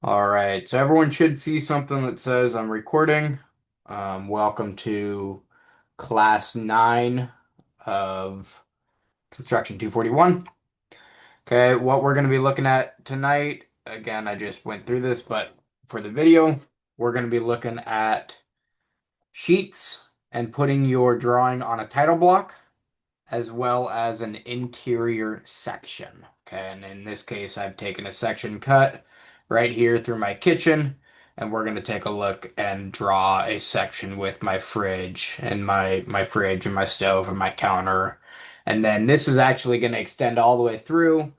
All right, so everyone should see something that says I'm recording. Welcome to class 9 of Construction 241. Okay, what we're going to be looking at tonight, again, I just went through this, but for the video, we're going to be looking at sheets and putting your drawing on a title block as well as an interior section. Okay, and in this case, I've taken a section cut right here through my kitchen, and we're going to take a look and draw a section with my fridge and my fridge and my stove and my counter. And then this is actually going to extend all the way through,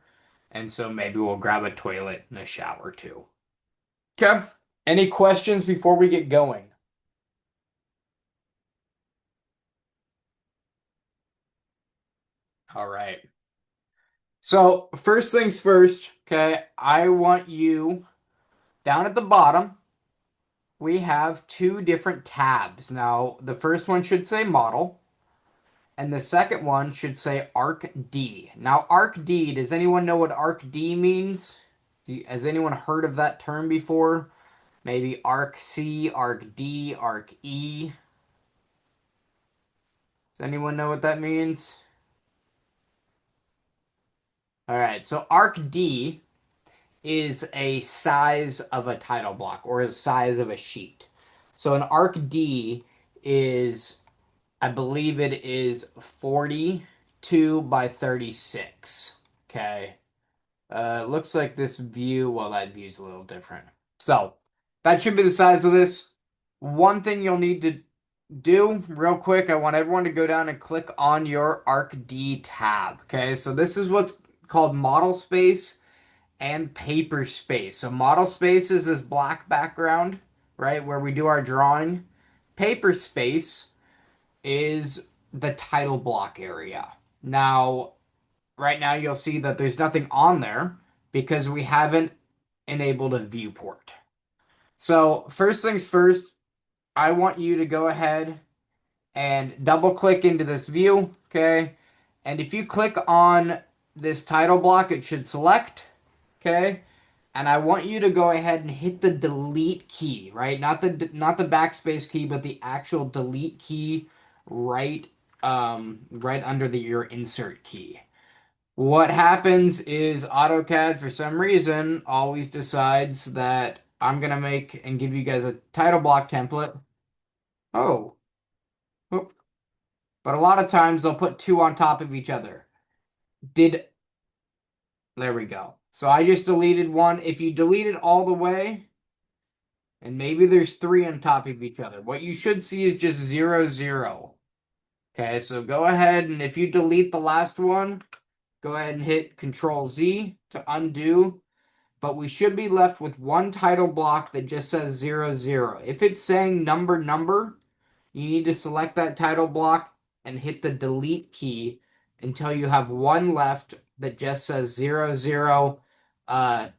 and so maybe we'll grab a toilet and a shower too. Okay. Any questions before we get going? All right. So, first things first, okay, I want you down at the bottom, we have two different tabs. Now, the first one should say model, and the second one should say Arc D. Now, Arc D, does anyone know what Arc D means? Has anyone heard of that term before? Maybe Arc C, Arc D, Arc E. Does anyone know what that means? All right, so Arc D is a size of a title block or a size of a sheet. So an Arc D is, I believe it is 42 by 36. Okay. Looks like this view, well, that view's a little different. So that should be the size of this. One thing you'll need to do real quick, I want everyone to go down and click on your Arc D tab. Okay, so this is what's called model space and paper space. So model space is this black background, right, where we do our drawing. Paper space is the title block area. Now, right now you'll see that there's nothing on there because we haven't enabled a viewport. So first things first, I want you to go ahead and double click into this view, okay? And if you click on this title block, it should select, okay? And I want you to go ahead and hit the delete key, right? Not the backspace key, but the actual delete key right right under your insert key. What happens is AutoCAD for some reason always decides that I'm gonna make and give you guys a title block template. Oh, oop. But a lot of times they'll put two on top of each other. Did There we go. So I just deleted one. If you delete it all the way, and maybe there's three on top of each other. What you should see is just 0, 0. Okay, so go ahead and if you delete the last one, go ahead and hit Control Z to undo. But we should be left with one title block that just says 0, 0. If it's saying number, number, you need to select that title block and hit the delete key until you have one left that just says 0, 0. Well,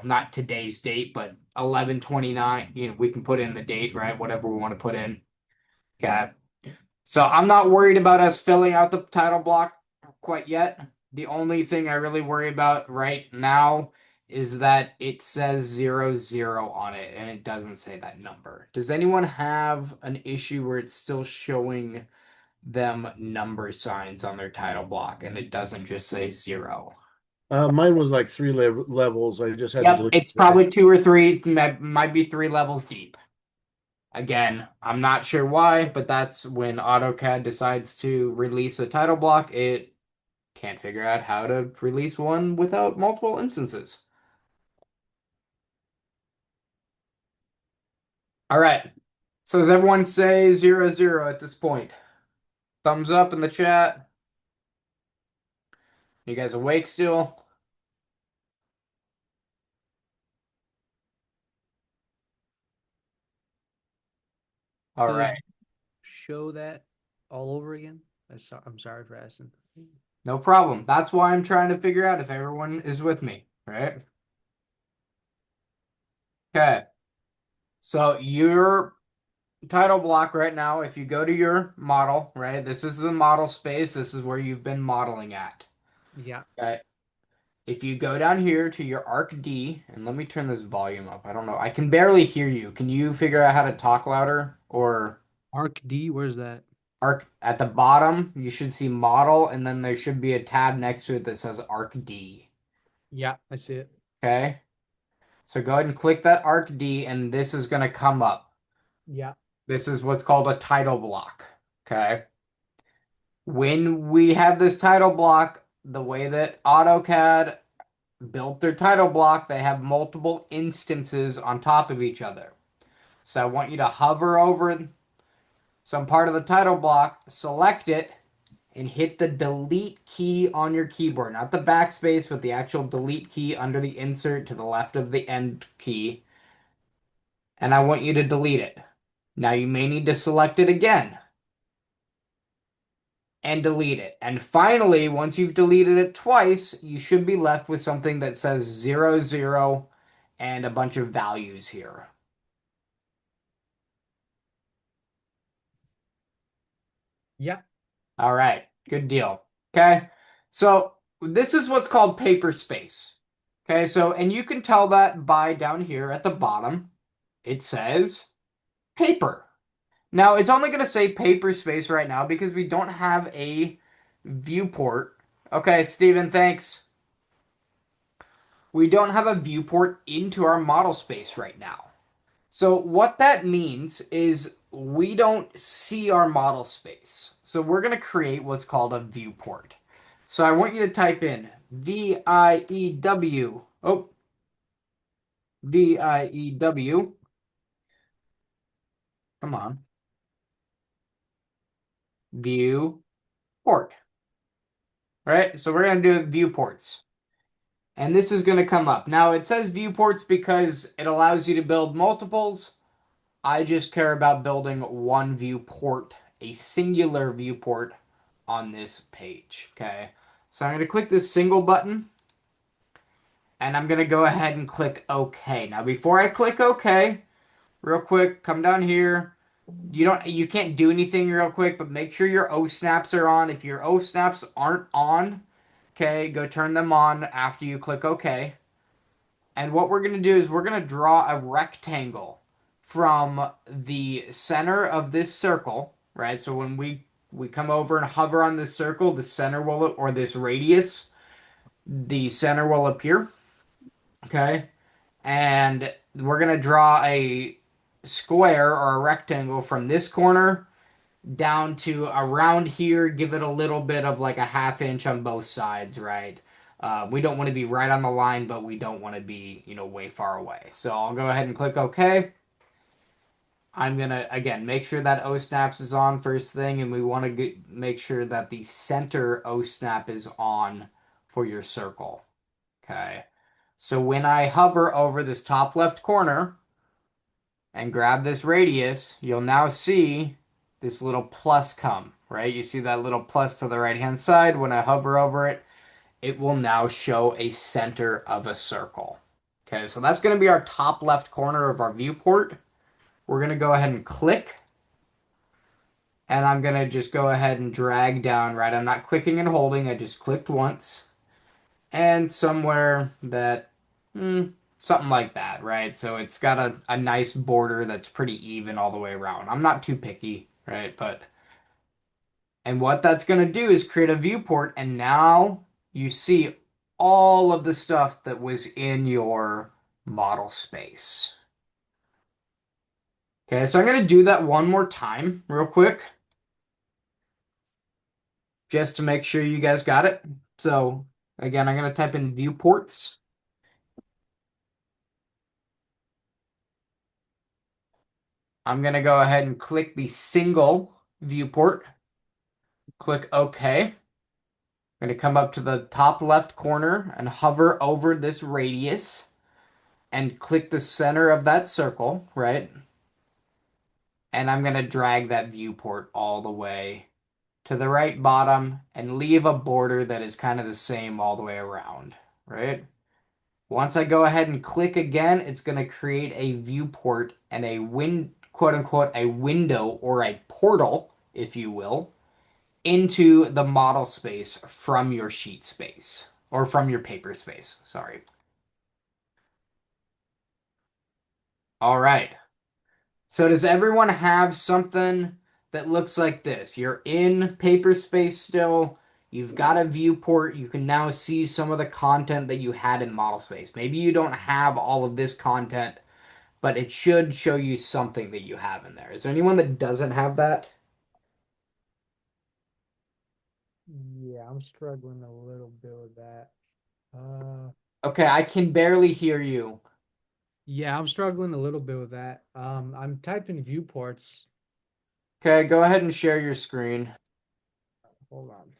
not today's date, but 11/29. We can put in the date, right? Whatever we want to put in. Okay. So I'm not worried about us filling out the title block quite yet. The only thing I really worry about right now is that it says 0, 0 on it and it doesn't say that number. Does anyone have an issue where it's still showing them number signs on their title block and it doesn't just say 0? Mine was like three levels. I just had to Yep, delete it's it. probably two or three, might be three levels deep. Again, I'm not sure why, but that's when AutoCAD decides to release a title block. It can't figure out how to release one without multiple instances. All right. So does everyone say 0, 0 at this point? Thumbs up in the chat. You guys awake still? All Could right. show that all over again? I'm sorry for asking. No problem. That's why I'm trying to figure out if everyone is with me, right? Okay. So your title block right now, if you go to your model, right? This is the model space. This is where you've been modeling at. Yeah. Okay. if you go down here to your arc D, and let me turn this volume up. I don't know. I can barely hear you. Can you figure out how to talk louder? Or Arc D, where's that? arc at the bottom, you should see model, and then there should be a tab next to it that says arc D. Yeah, I see it. Okay. So go ahead and click that arc D, and this is going to come up. Yeah. This is what's called a title block. Okay. When we have this title block, the way that AutoCAD built their title block, they have multiple instances on top of each other. So I want you to hover over some part of the title block, select it, and hit the delete key on your keyboard. Not the backspace, but the actual delete key under the insert to the left of the end key. And I want you to delete it. Now you may need to select it again and delete it. And finally, once you've deleted it twice, you should be left with something that says 00 and a bunch of values here. Yeah. All right, good deal. Okay, so this is what's called paper space. Okay, so, and you can tell that by down here at the bottom, it says paper. Now, it's only going to say paper space right now because we don't have a viewport. Okay, Steven, thanks. We don't have a viewport into our model space right now. So what that means is we don't see our model space. So we're going to create what's called a viewport. So I want you to type in VIEW. Oh, VIEW. Come on. Viewport. Right? So we're going to do viewports. And this is going to come up. Now it says viewports because it allows you to build multiples. I just care about building one viewport, a singular viewport on this page. Okay. So I'm going to click this single button and I'm going to go ahead and click OK. Now before I click OK, real quick, come down here. You can't do anything real quick, but make sure your O snaps are on. If your O snaps aren't on, okay, go turn them on after you click OK. And what we're going to do is we're going to draw a rectangle from the center of this circle, right? So when we come over and hover on this circle, the center will, or this radius, the center will appear, okay? And we're going to draw a square or a rectangle from this corner down to around here, give it a little bit of like a half inch on both sides, right? We don't want to be right on the line, but we don't want to be, way far away. So I'll go ahead and click OK. I'm going to, again, make sure that O snaps is on first thing, and we want to make sure that the center O snap is on for your circle. Okay. So when I hover over this top left corner and grab this radius, you'll now see this little plus come, right? You see that little plus to the right-hand side. When I hover over it, it will now show a center of a circle. Okay, so that's going to be our top left corner of our viewport. We're going to go ahead and click, and I'm going to just go ahead and drag down, right? I'm not clicking and holding. I just clicked once, and somewhere that, something like that, right? So it's got a nice border that's pretty even all the way around. I'm not too picky, right? And what that's going to do is create a viewport, and now you see all of the stuff that was in your model space. Okay, so I'm going to do that one more time real quick, just to make sure you guys got it. So again, I'm going to type in viewports. I'm going to go ahead and click the single viewport. Click OK. I'm going to come up to the top left corner and hover over this radius and click the center of that circle, right? And I'm going to drag that viewport all the way to the right bottom and leave a border that is kind of the same all the way around, right? Once I go ahead and click again, it's going to create a viewport and a quote unquote, a window or a portal, if you will, into the model space from your sheet space. or from your paper space. Sorry. All right. So does everyone have something that looks like this? You're in paper space still. You've got a viewport. You can now see some of the content that you had in model space. Maybe you don't have all of this content, but it should show you something that you have in there. Is there anyone that doesn't have that? Yeah, I'm struggling a little bit with that. Uh, Okay, I can barely hear you. yeah, I'm struggling a little bit with that. I'm typing viewports. Okay, go ahead and share your screen. Hold on.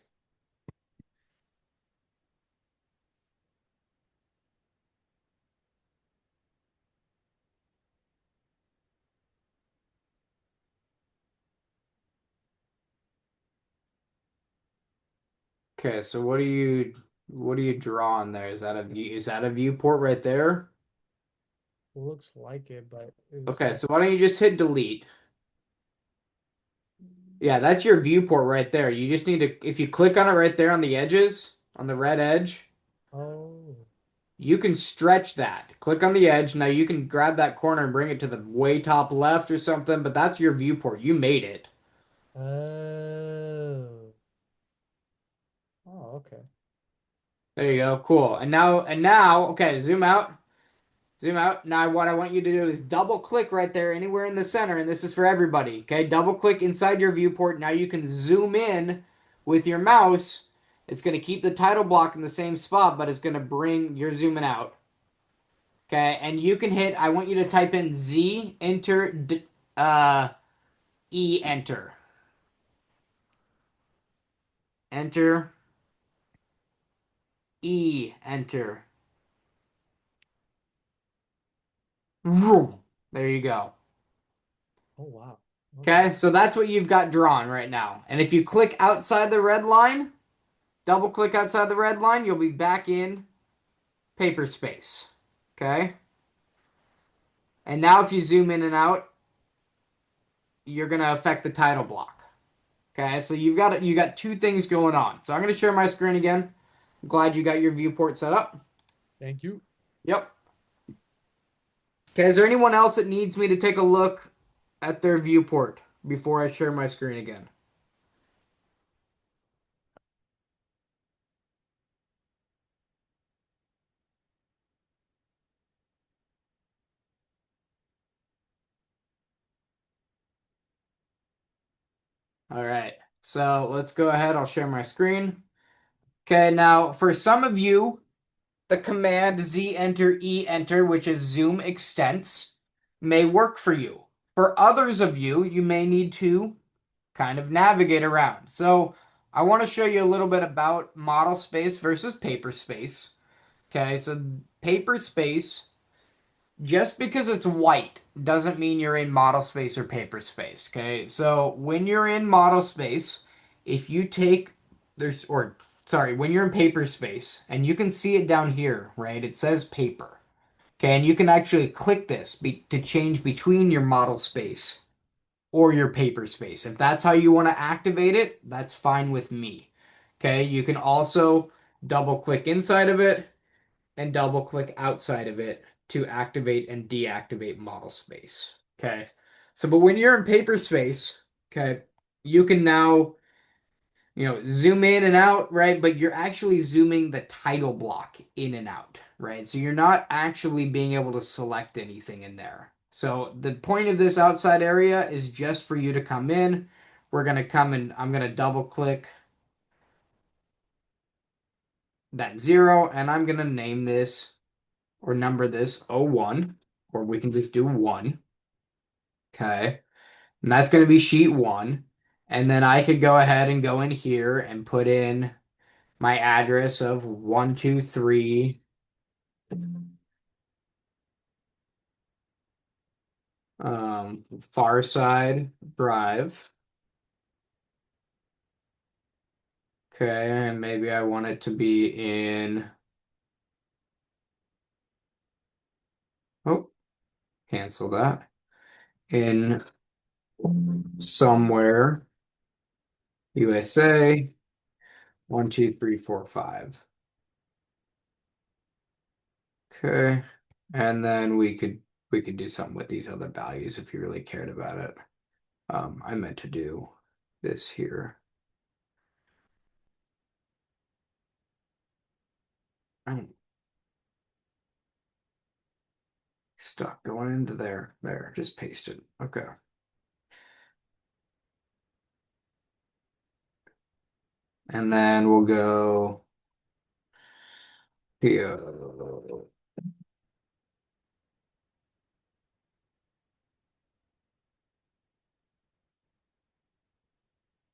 Okay, so what do you draw on there? Is that a viewport right there? Looks like it, but it's Okay, just so why don't you just hit delete? Yeah, that's your viewport right there. You just need to, if you click on it right there on the edges, on the red edge, oh. you can stretch that. Click on the edge. Now you can grab that corner and bring it to the way top left or something, but that's your viewport. You made it. Oh. Oh, okay. There you go. Cool. And now, okay, zoom out. Zoom out. Now what I want you to do is double click right there anywhere in the center, and this is for everybody. Okay, double click inside your viewport. Now you can zoom in with your mouse. It's going to keep the title block in the same spot, but it's going to bring you're zooming out. Okay, and you can hit, I want you to type in Z, enter, uh, E, enter. Enter, E, enter. Vroom. There you go. Oh, wow. Okay. Okay, so that's what you've got drawn right now. And if you click outside the red line, double click outside the red line, you'll be back in paper space. Okay? And now if you zoom in and out, you're going to affect the title block. Okay? So you got two things going on. So I'm going to share my screen again. I'm glad you got your viewport set up. Thank you. Yep. Okay, is there anyone else that needs me to take a look at their viewport before I share my screen again? All right. So let's go ahead. I'll share my screen. Okay, now for some of you, the command Z enter E enter, which is zoom extents, may work for you. For others of you, you may need to kind of navigate around. So I want to show you a little bit about model space versus paper space. Okay, so paper space, just because it's white doesn't mean you're in model space or paper space. Okay, so when you're in model space, if you take there's or sorry, when you're in paper space, and you can see it down here, right? It says paper. Okay, and you can actually click this to change between your model space or your paper space. If that's how you want to activate it, that's fine with me. Okay, you can also double click inside of it and double click outside of it to activate and deactivate model space. Okay. So, but when you're in paper space, okay, you can now, zoom in and out, right? But you're actually zooming the title block in and out, right? So you're not actually being able to select anything in there. So the point of this outside area is just for you to come in. We're going to come and I'm going to double click that 0 and I'm going to name this or number this 01, or we can just do 1. Okay. And that's going to be sheet 1. And then I could go ahead and go in here and put in my address of 123 Farside Drive. Okay. And maybe I want it to be in, oh, cancel that. In somewhere, USA, 12345. Okay. And then we could do something with these other values if you really cared about it. I meant to do this here. I'm stuck going into there. There, just paste it. Okay. And then we'll go here.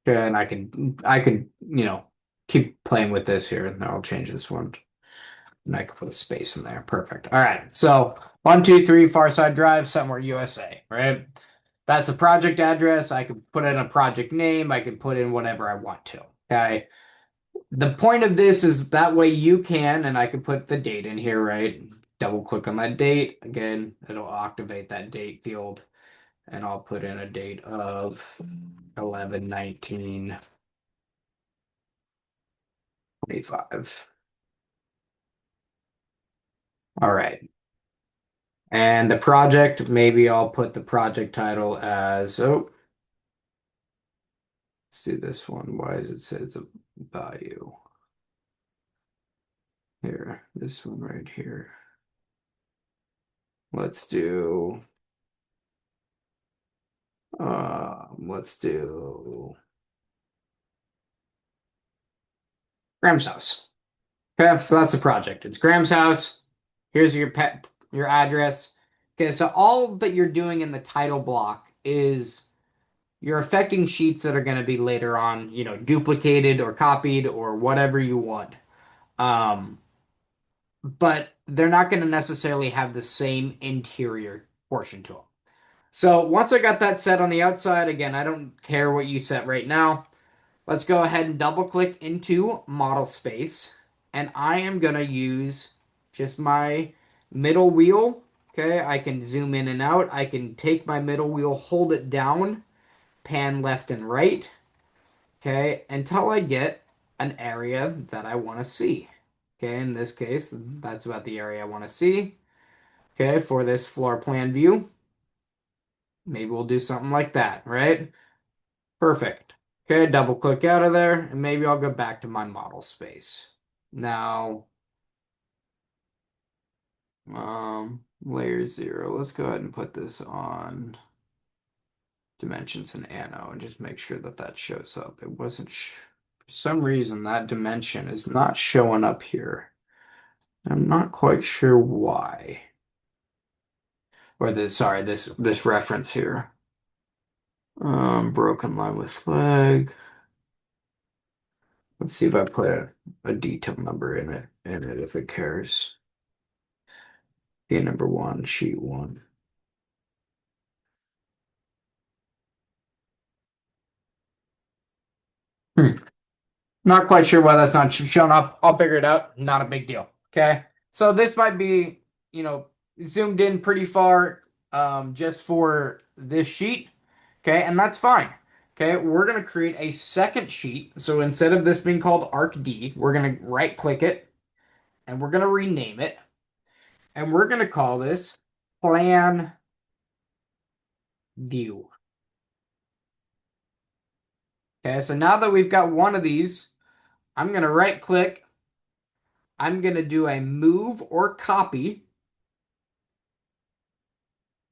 Yeah, and I can, keep playing with this here, and I'll change this one. And I can put a space in there. Perfect. All right. So 123 Farside Drive, somewhere USA, right? That's the project address. I can put in a project name. I can put in whatever I want to. Okay. The point of this is that way you can, and I can put the date in here, right? Double click on that date. Again, it'll activate that date field, and I'll put in a date of 11/19/25. All right. And the project, maybe I'll put the project title as, oh, let's do this one. Why does it say it's a value? Here, this one right here. Let's do, let's do Graham's house. Okay, so that's the project. It's Graham's house. Here's your address. Okay, so all that you're doing in the title block is you're affecting sheets that are going to be later on, duplicated or copied or whatever you want. Um, but they're not going to necessarily have the same interior portion to them. So once I got that set on the outside, again, I don't care what you set right now. Let's go ahead and double click into model space. And I am going to use just my middle wheel. Okay, I can zoom in and out. I can take my middle wheel, hold it down, pan left and right. Okay, until I get an area that I want to see. Okay, in this case, that's about the area I want to see. Okay, for this floor plan view, maybe we'll do something like that, right? Perfect. Okay, double click out of there, and maybe I'll go back to my model space. Now, layer 0. Let's go ahead and put this on dimensions and ano and just make sure that that shows up. It wasn't, for some reason, that dimension is not showing up here. I'm not quite sure why. Or this, sorry, this reference here. Broken line with flag. Let's see if I put a detail number in it if it cares. Yeah, number 1, sheet 1. Hmm. Not quite sure why that's not showing up. I'll figure it out. Not a big deal. Okay. So this might be, zoomed in pretty far just for this sheet. Okay. And that's fine. Okay. We're going to create a second sheet. So instead of this being called ArcD, we're going to right click it and we're going to rename it. And we're going to call this Plan View. Okay. So now that we've got one of these, I'm going to right click. I'm going to do a move or copy.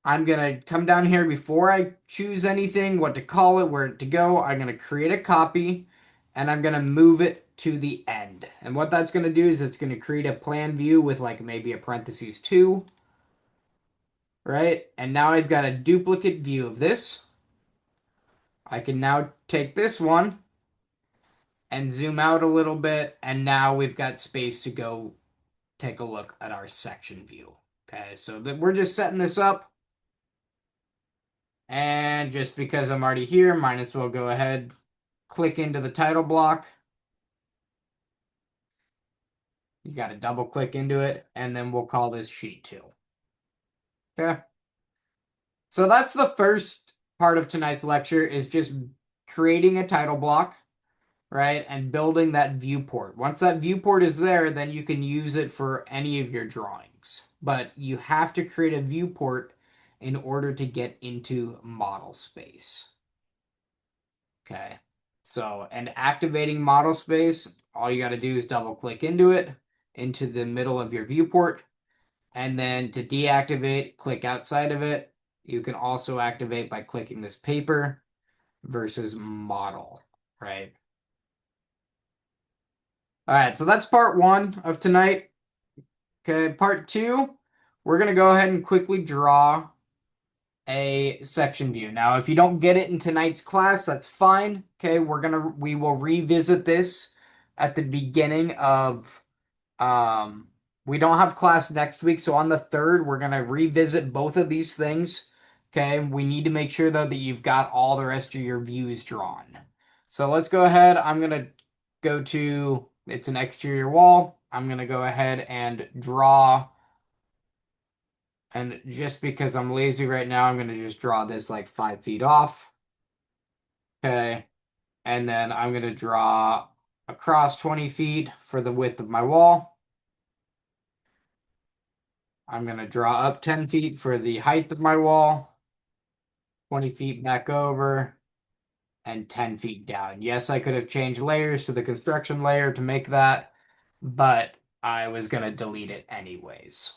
I'm going to come down here before I choose anything, what to call it, where to go. I'm going to create a copy and I'm going to move it to the end. And what that's going to do is it's going to create a plan view with like maybe a parentheses 2, right? And now I've got a duplicate view of this. I can now take this one and zoom out a little bit. And now we've got space to go take a look at our section view. Okay, so we're just setting this up. And just because I'm already here, might as well go ahead, click into the title block. You got to double click into it, and then we'll call this sheet 2. Okay. So that's the first part of tonight's lecture is just creating a title block, right? And building that viewport. Once that viewport is there, then you can use it for any of your drawings. things, but you have to create a viewport in order to get into model space. Okay. So, and activating model space, all you got to do is double click into it, into the middle of your viewport. And then to deactivate, click outside of it. You can also activate by clicking this paper versus model, right? All right, so that's part one of tonight. Okay, part two, we're going to go ahead and quickly draw a section view. Now, if you don't get it in tonight's class, that's fine. Okay, we will revisit this at the beginning of we don't have class next week, so on the 3rd, we're gonna revisit both of these things. Okay, we need to make sure though that you've got all the rest of your views drawn. So let's go ahead. I'm gonna go to it's an exterior wall. I'm gonna go ahead and draw. And just because I'm lazy right now, I'm going to just draw this like 5 feet off. Okay. And then I'm going to draw across 20 feet for the width of my wall. I'm going to draw up 10 feet for the height of my wall. 20 feet back over and 10 feet down. Yes, I could have changed layers to the construction layer to make that, but I was going to delete it anyways.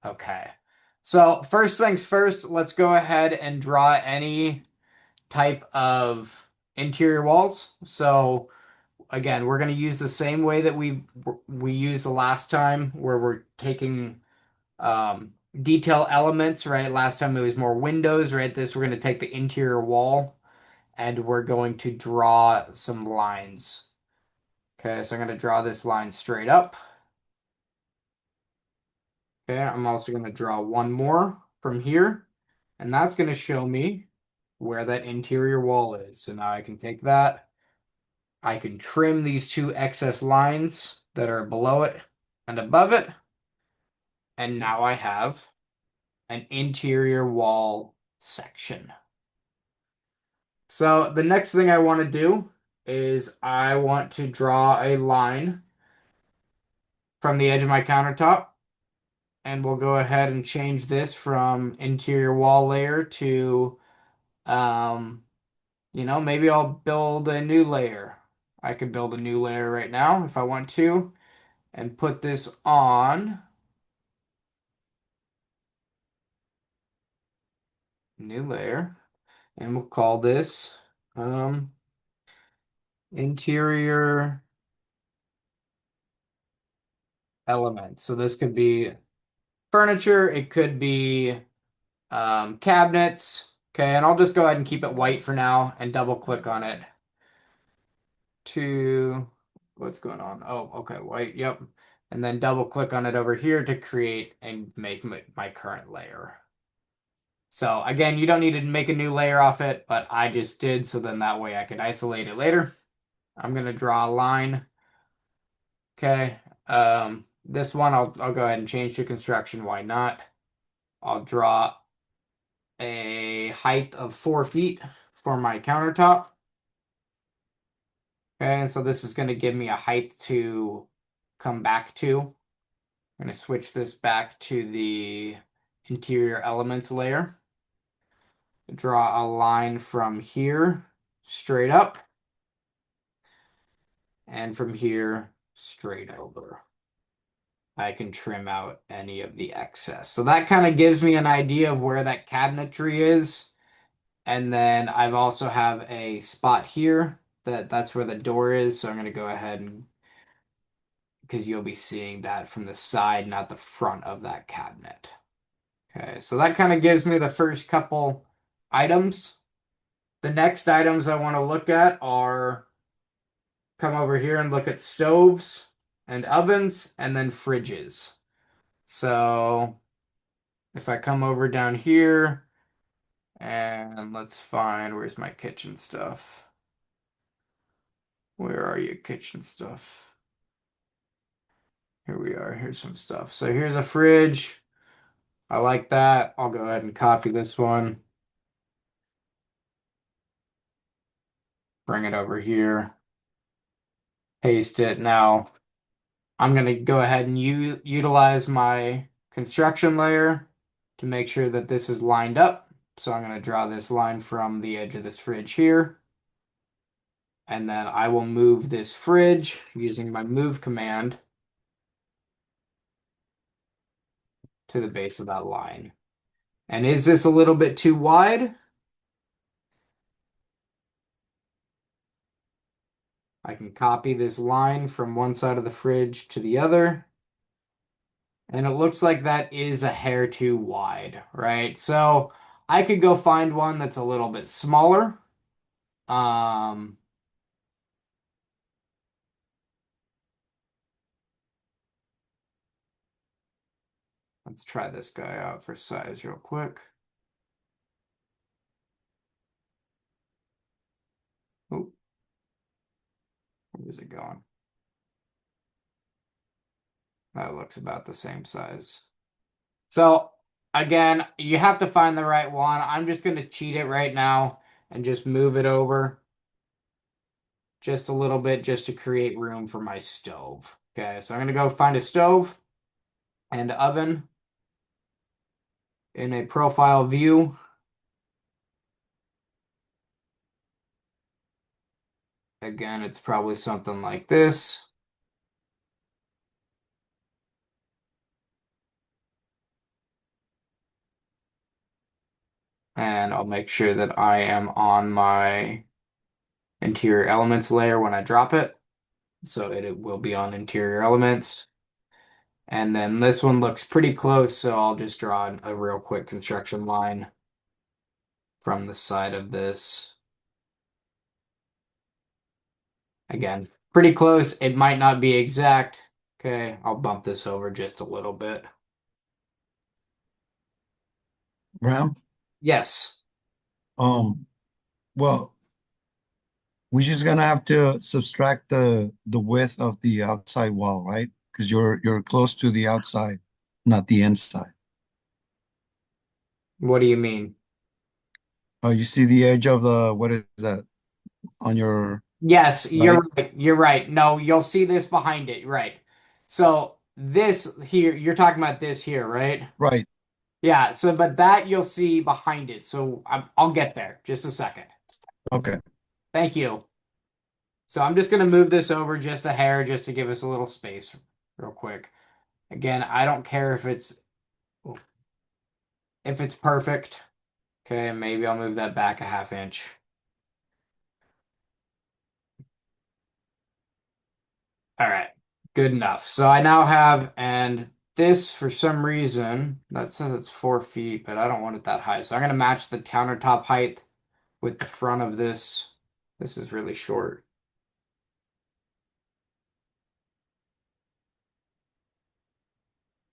Okay. So first things first, let's go ahead and draw any type of interior walls. So again, we're going to use the same way that we used the last time, where we're taking detail elements, right? Last time it was more windows, right? This we're going to take the interior wall and we're going to draw some lines. Okay, so I'm going to draw this line straight up. Okay, I'm also going to draw one more from here, and that's going to show me where that interior wall is. So now I can take that. I can trim these two excess lines that are below it and above it. And now I have an interior wall section. So the next thing I want to do is I want to draw a line from the edge of my countertop. And we'll go ahead and change this from interior wall layer to, maybe I'll build a new layer. I could build a new layer right now if I want to and put this on. New layer, and we'll call this interior element. So this could be furniture, it could be cabinets. Okay, and I'll just go ahead and keep it white for now and double click on it to what's going on. Oh, okay, white, yep. And then double click on it over here to create and make my current layer. So again, you don't need to make a new layer off it, but I just did, so then that way I could isolate it later. I'm gonna draw a line. Okay. This one I'll go ahead and change to construction. Why not? I'll draw a height of 4 feet for my countertop. Okay, and so this is going to give me a height to come back to. I'm going to switch this back to the interior elements layer. Draw a line from here straight up and from here straight over. I can trim out any of the excess. So that kind of gives me an idea of where that cabinetry is. And then I've also have a spot here that's where the door is. So I'm going to go ahead and because you'll be seeing that from the side, not the front of that cabinet. Okay, so that kind of gives me the first couple items. The next items I want to look at are come over here and look at stoves and ovens and then fridges. So if I come over down here and let's find where's my kitchen stuff? Where are you, kitchen stuff? Here we are. Here's some stuff. So here's a fridge. I like that. I'll go ahead and copy this one. Bring it over here. Paste it. Now I'm going to go ahead and utilize my construction layer to make sure that this is lined up. So I'm going to draw this line from the edge of this fridge here. And then I will move this fridge using my move command to the base of that line. And is this a little bit too wide? I can copy this line from one side of the fridge to the other. And it looks like that is a hair too wide, right? So I could go find one that's a little bit smaller. Um, let's try this guy out for size real quick. Oh, where's it going? That looks about the same size. So again, you have to find the right one. I'm just going to cheat it right now and just move it over just a little bit just to create room for my stove. Okay, so I'm going to go find a stove and oven in a profile view. Again, it's probably something like this. And I'll make sure that I am on my interior elements layer when I drop it. So it will be on interior elements. And then this one looks pretty close, so I'll just draw a real quick construction line from the side of this. Again, pretty close. It might not be exact. Okay, I'll bump this over just a little bit. Ram, Yes. um, well, we're just gonna have to subtract the width of the outside wall, right? Because you're close to the outside, not the inside. What do you mean? Oh, you see the edge of the, what is that on your Yes, right? you're right. You're right. No, you'll see this behind it. Right. So this here, you're talking about this here, right? Right. Yeah. So, but that you'll see behind it. So I'll get there. Just a second. Okay. Thank you. So I'm just going to move this over just a hair just to give us a little space real quick. Again, I don't care if it's perfect. Okay, maybe I'll move that back a half inch. All right, good enough. So I now have, and this for some reason, that says it's 4 feet, but I don't want it that high. So I'm gonna match the countertop height with the front of this. This is really short.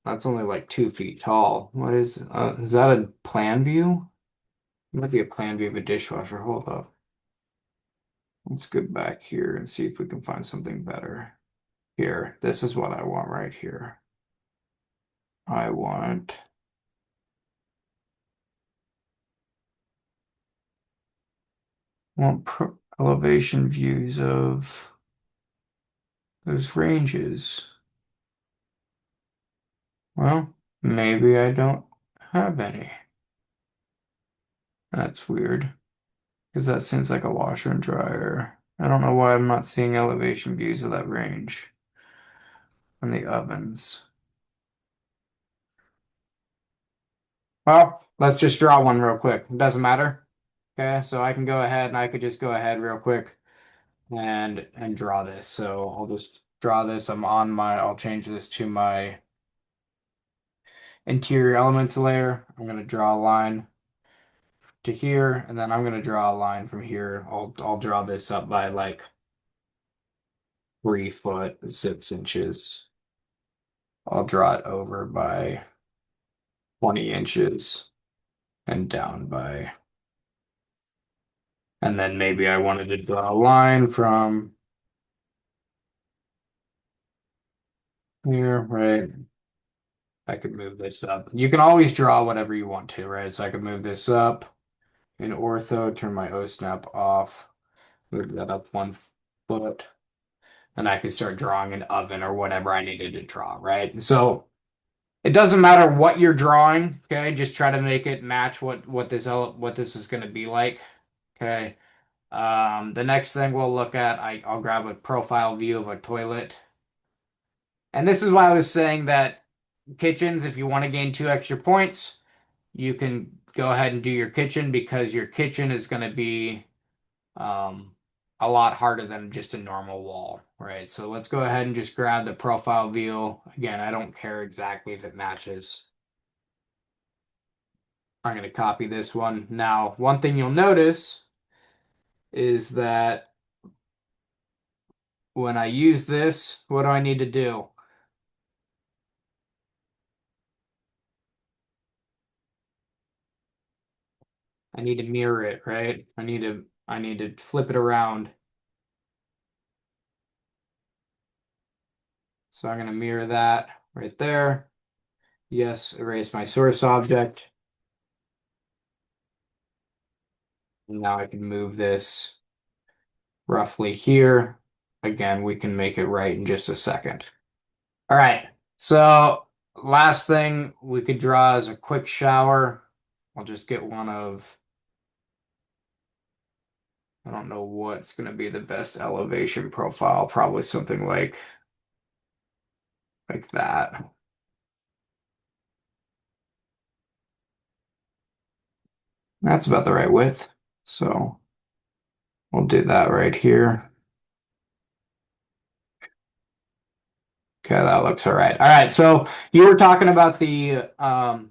That's only like 2 feet tall. What is that a plan view? It might be a plan view of a dishwasher. Hold up. Let's go back here and see if we can find something better. Here, this is what I want right here. I want elevation views of those ranges. Well, maybe I don't have any. That's weird, because that seems like a washer and dryer. I don't know why I'm not seeing elevation views of that range on the ovens. Well, let's just draw one real quick. It doesn't matter. Okay, so I can go ahead and I could just go ahead real quick and draw this. So I'll just draw this. I'll change this to my interior elements layer. I'm going to draw a line to here, and then I'm going to draw a line from here. I'll draw this up by like 3 foot 6 inches. I'll draw it over by 20 inches and down by, and then maybe I wanted to draw a line from here, right? I could move this up. You can always draw whatever you want to, right? So I could move this up in ortho, turn my O snap off, move that up 1 foot, and I could start drawing an oven or whatever I needed to draw, right? So It doesn't matter what you're drawing, okay? Just try to make it match what this is going to be like. Okay. The next thing we'll look at, I'll grab a profile view of a toilet. And this is why I was saying that kitchens, if you want to gain 2 extra points, you can go ahead and do your kitchen because your kitchen is going to be um, a lot harder than just a normal wall, right? So let's go ahead and just grab the profile view. Again, I don't care exactly if it matches. I'm going to copy this one. Now, one thing you'll notice is that when I use this, what do I need to do? I need to mirror it, right? I need to flip it around. So I'm going to mirror that right there. Yes, erase my source object. And now I can move this roughly here. Again, we can make it right in just a second. All right. So last thing we could draw is a quick shower. I'll just get one of, I don't know what's going to be the best elevation profile. Probably something like that. That's about the right width. So we'll do that right here. Okay, that looks all right. All right, so you were talking about the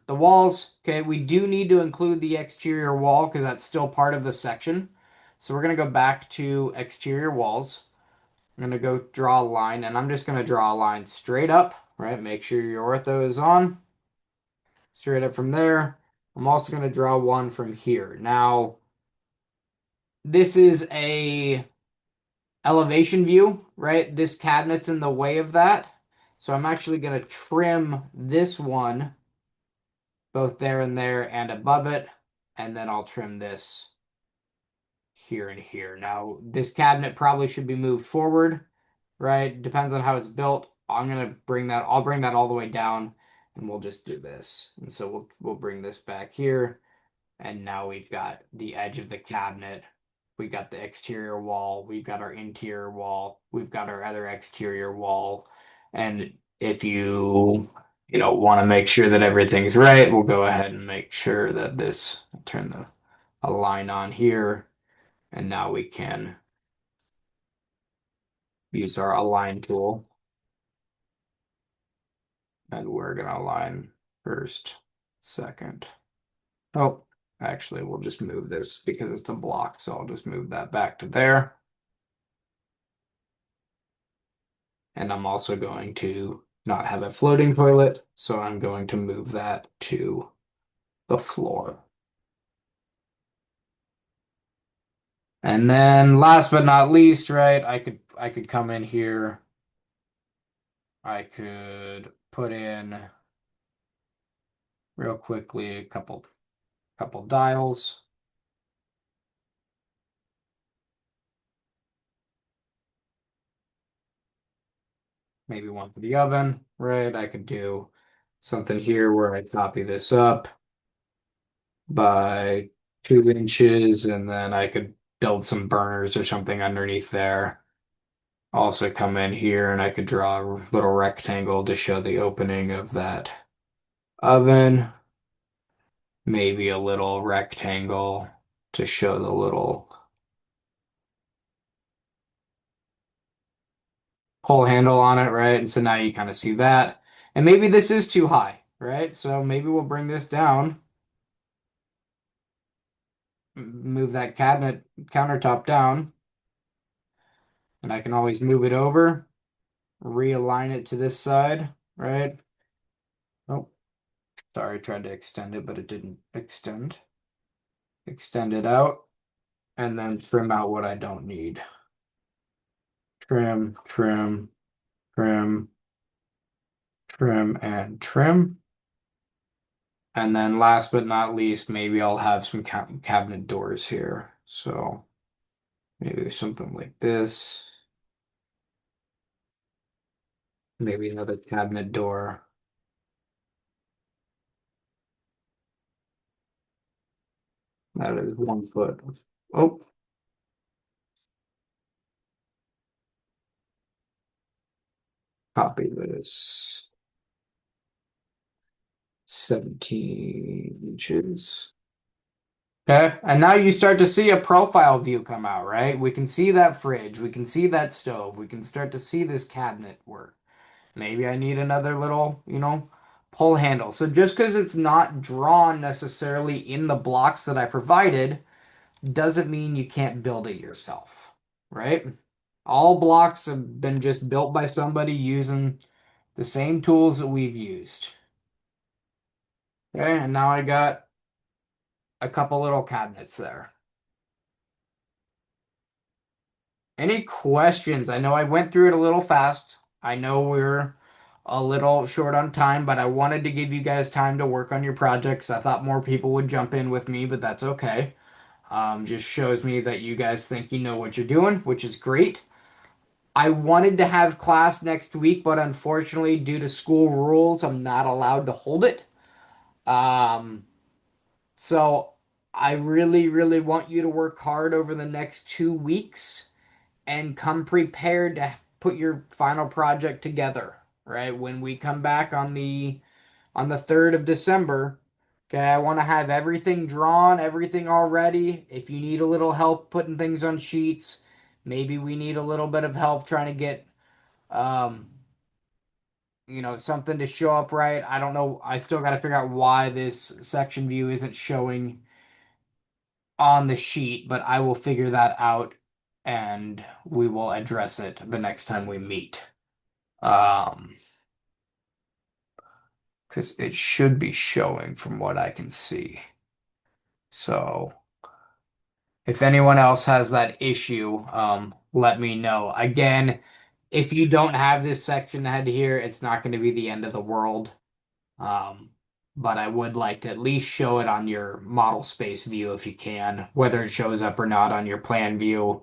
walls. Okay, we do need to include the exterior wall because that's still part of the section. So we're gonna go back to exterior walls. I'm gonna go draw a line, and I'm just gonna draw a line straight up, right? Make sure your ortho is on. Straight up from there. I'm also gonna draw one from here. Now, this is a elevation view, right? This cabinet's in the way of that. So I'm actually going to trim this one, both there and above it, and then I'll trim this here and here. Now, this cabinet probably should be moved forward, right? Depends on how it's built. I'll bring that all the way down, and we'll just do this. And so we'll bring this back here. And now we've got the edge of the cabinet. We've got the exterior wall. We've got our interior wall. We've got our other exterior wall. And if you want to make sure that everything's right, we'll go ahead and make sure that turn a line on here. And now we can use our align tool. And we're going to align first, second. Oh, actually, we'll just move this because it's a block, so I'll just move that back to there. And I'm also going to not have a floating toilet, so I'm going to move that to the floor. And then last but not least, right, I could come in here. I could put in real quickly a couple dials. Maybe one for the oven, right? I could do something here where I copy this up by 2 inches, and then I could build some burners or something underneath there. Also come in here and I could draw a little rectangle to show the opening of that oven. Maybe a little rectangle to show the little pull handle on it, right? And so now you kind of see that. And maybe this is too high, right? So maybe we'll bring this down, move that cabinet countertop down, and I can always move it over, realign it to this side, right? Oh, sorry, I tried to extend it, but it didn't extend. Extend it out, and then trim out what I don't need. Trim, trim, trim, trim, and trim. And then last but not least, maybe I'll have some cabinet doors here. So maybe something like this. Maybe another cabinet door. That is 1 foot. Oh, copy this. 17 inches. Okay, and now you start to see a profile view come out, right? We can see that fridge, we can see that stove, we can start to see this cabinet work. Maybe I need another little, pull handle. So just because it's not drawn necessarily in the blocks that I provided, doesn't mean you can't build it yourself, right? All blocks have been just built by somebody using the same tools that we've used. Okay, and now I got a couple little cabinets there. Any questions? I know I went through it a little fast. I know we're a little short on time, but I wanted to give you guys time to work on your projects. I thought more people would jump in with me, but that's okay. Just shows me that you guys think you know what you're doing, which is great. I wanted to have class next week, but unfortunately, due to school rules, I'm not allowed to hold it. Um, so I really, really want you to work hard over the next 2 weeks and come prepared to put your final project together, right? When we come back on the 3rd of December, okay, I want to have everything drawn, everything all ready. If you need a little help putting things on sheets, maybe we need a little bit of help trying to get um something to show up right. I don't know. I still got to figure out why this section view isn't showing on the sheet, but I will figure that out and we will address it the next time we meet. Um, because it should be showing from what I can see. So if anyone else has that issue, let me know. Again, if you don't have this section head here, it's not going to be the end of the world. Um, but I would like to at least show it on your model space view if you can, whether it shows up or not on your plan view.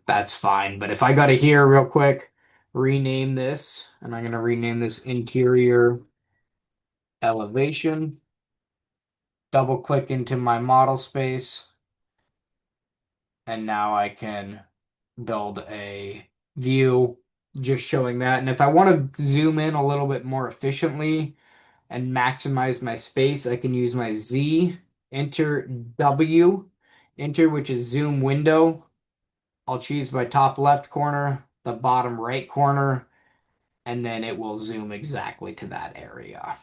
That's fine. But if I go to here real quick, rename this, and I'm going to rename this interior elevation, double click into my model space, and now I can build a view just showing that. And if I want to zoom in a little bit more efficiently and maximize my space, I can use my Z, enter W, enter, which is zoom window. I'll choose my top left corner, the bottom right corner, and then it will zoom exactly to that area.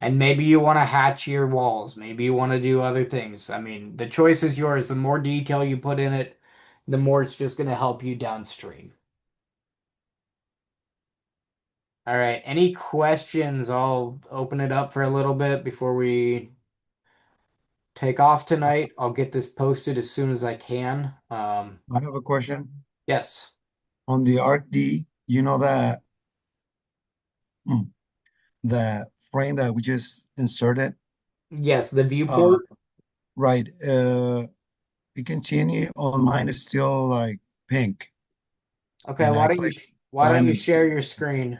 And maybe you want to hatch your walls. Maybe you want to do other things. I mean, the choice is yours. The more detail you put in it, the more it's just going to help you downstream. All right. Any questions? I'll open it up for a little bit before we take off tonight. I'll get this posted as soon as I can. I have a question. Yes. On the ArcD, you know mm, that frame that we just inserted? Yes, the Uh, viewport. right. It continue on mine is still like pink, Okay, and why I don't you click why don't done. you It's share still your screen?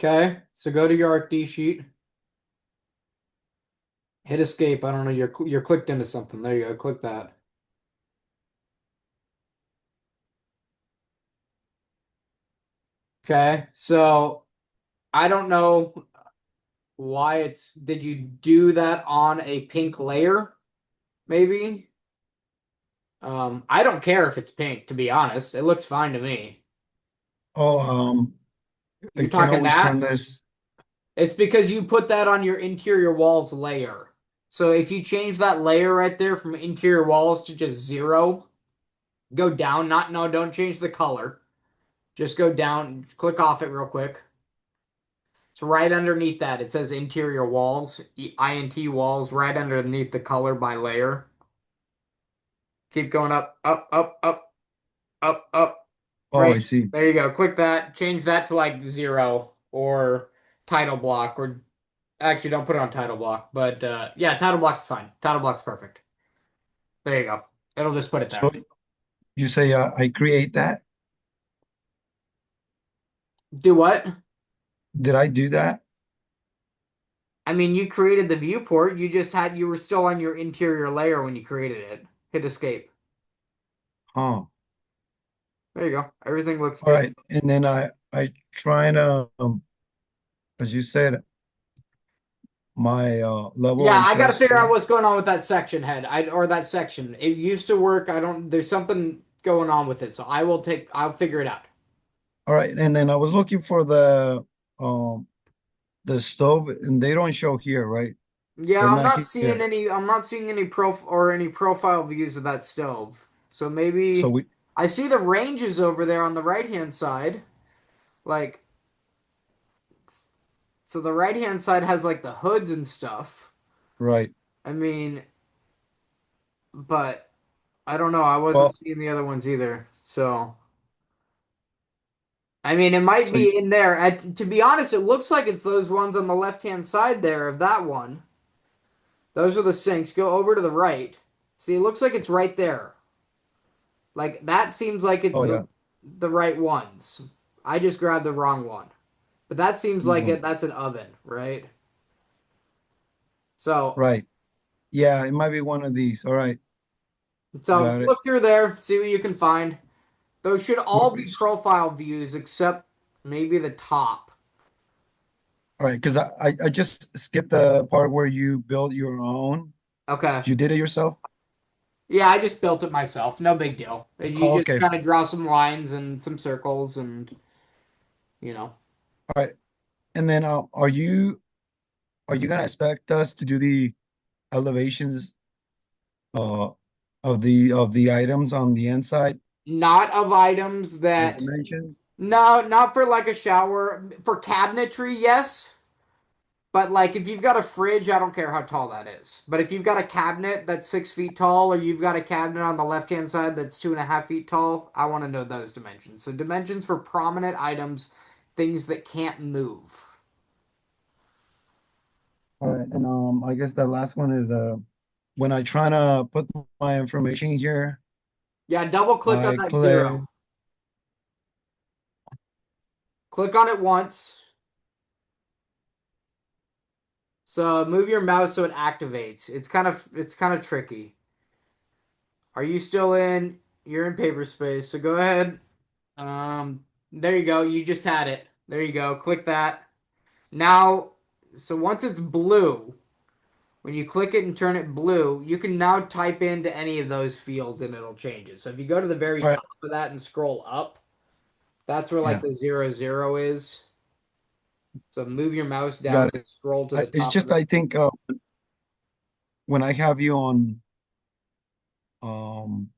Okay, so go to your ArcD sheet. Hit escape. I don't know. You're clicked into something. There you go. Click that. Okay, so I don't know why it's. Did you do that on a pink layer? Maybe. I don't care if it's pink, to be honest. It looks fine to me. oh, I You're can talking always turn that? this. It's because you put that on your interior walls layer. So if you change that layer right there from interior walls to just 0, go down. Not no, don't change the color. Just go down, click off it real quick. It's right underneath that. It says interior walls, INT walls, right underneath the color by layer. Keep going up, up, up, up, up. Oh, I Right see. there you go. Click that. Change that to like 0 or title block, or actually don't put it on title block, but yeah, title block's fine. Title block's perfect. There you go. It'll just put it So there. you say I create that? Do what? Did I do that? I mean, you created the viewport. You were still on your interior layer when you created it. Hit escape. Huh. There you go. Everything looks All good. right. And then I try to as you said, my level Yeah, is I got to just figure out here. what's going on with that section head. Or that section. It used to work. There's something going on with it. So I'll figure it out. All right. And then I was looking for um the stove and they don't show here, right? Yeah, They're not here. I'm not seeing any profile views of that stove. So So maybe we I see the ranges over there on the right-hand side. Like, so the right-hand side has like the hoods and stuff. right. I mean, but I don't know. I wasn't Well, seeing the other ones either. So, I mean, it might so you, be in there. To be honest, it looks like it's those ones on the left-hand side there of that one. Those are the sinks. Go over to the right. See, it looks like it's right there. Like that seems like it's oh yeah. the right ones. I just grabbed the wrong one. But that seems like Mhm. that's an oven, right? So Right. Yeah, it might be one of these. All right. so Got it. look through there, see what you can find. Those should All all be right. profile views except maybe the top. All right, because I just skipped the part where you build your own. Okay. You did it yourself? Yeah, I just built it myself. No big deal. You Oh, just okay. kind of draw some lines and some circles and you know. All right. And then are you gonna expect us to do the elevations uh of the items on the inside, Not of items the that dimensions? no, not for like a shower. For cabinetry, yes. But like if you've got a fridge, I don't care how tall that is. But if you've got a cabinet that's 6 feet tall, or you've got a cabinet on the left hand side that's 2.5 feet tall, I want to know those dimensions. So dimensions for prominent items, things that can't move. All right, and I guess the last one is when I try to put my information here, Yeah, double click on I that click. zero. Click on it once. So move your mouse so it activates. It's kind of tricky. Are you still in? You're in paper space. So go ahead. There you go. You just had it. There you go. Click that. Now, so once it's blue, when you click it and turn it blue, you can now type into any of those fields and it'll change it. So if you go to the very All right, top of that and scroll up, that's where like yeah, the 00 is. So move your mouse down got and it. scroll to the It's top of just it. I think when I have you um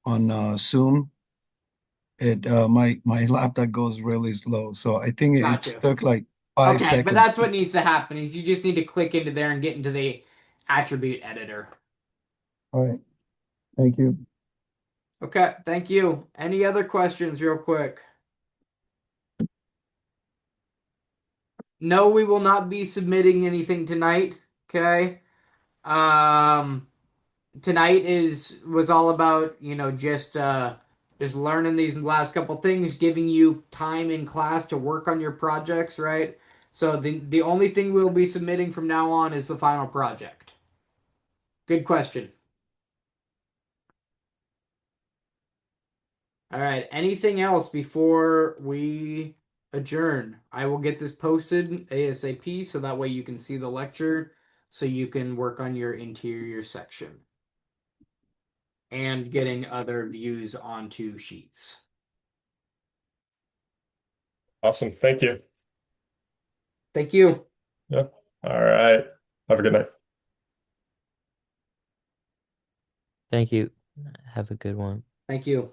on Zoom, it my laptop goes really slow, so I think it Gotcha. took like five Okay, but seconds that's to. what needs to happen is you just need to click into there and get into the attribute editor. All right, thank you. Okay, thank you. Any other questions real quick? No, we will not be submitting anything tonight. Okay. Um, Tonight was all about, just learning these last couple things, giving you time in class to work on your projects, right? So the only thing we'll be submitting from now on is the final project. Good question. All right. Anything else before we adjourn? I will get this posted ASAP so that way you can see the lecture so you can work on your interior section and getting other views onto sheets. Awesome. Thank you. Thank you. Yeah. All right. Have a good night. Thank you. Have a good one. Thank you.